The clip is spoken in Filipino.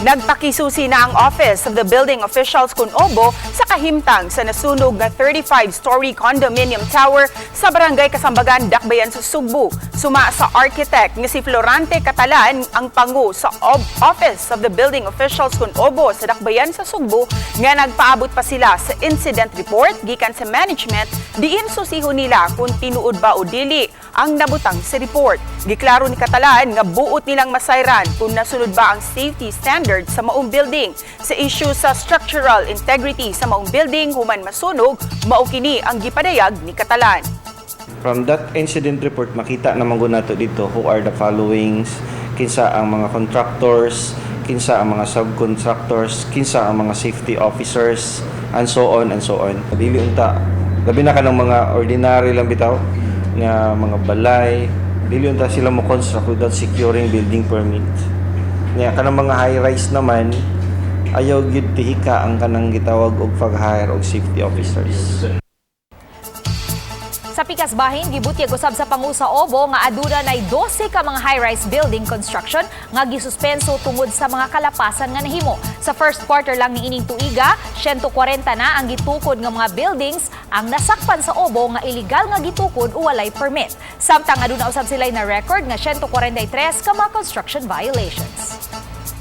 Nagpakisusi na ang Office of the Building Officials kun Obo sa kahimtang sa nasunog na 35-story condominium tower sa Barangay Kasambagan, Dakbayan sa Sugbo. Suma sa architect nga si Florante Catalan ang pangu sa Office of the Building Officials kun Obo sa Dakbayan sa Sugbo nga nagpaabot pa sila sa incident report gikan sa management diin susihon nila kung tinuod ba o dili ang nabutang sa report. Giklaro ni Catalan nga buot nilang masayran kung nasunod ba ang safety standard sa maong building. Sa issue sa structural integrity sa maong building human masunog, mao kini ang gipadayag ni Catalan. From that incident report, makita naman ko nato dito who are the followings, kinsa ang mga contractors, kinsa ang mga subcontractors, kinsa ang mga safety officers, and so on and so on. Dili unta, labi na ka ng mga ordinary lang bitaw, nga mga balay, dili unta sila mo construct without securing building permit. Nga kanang mga high-rise naman, ayaw gyud tihika ang kanang gitawag og pag-hire og safety officers. Sa pikas bahin, gibutyag usab sa pangu sa Obo nga aduna nay 12 ka mga high-rise building construction nga gisuspenso tungod sa mga kalapasan nga nahimo. Sa first quarter lang ni ining tuiga, 140 na ang gitukod nga mga buildings ang nasakpan sa Obo nga illegal nga gitukod o walay permit. Samtang aduna usab sila na record nga 143 ka mga construction violations.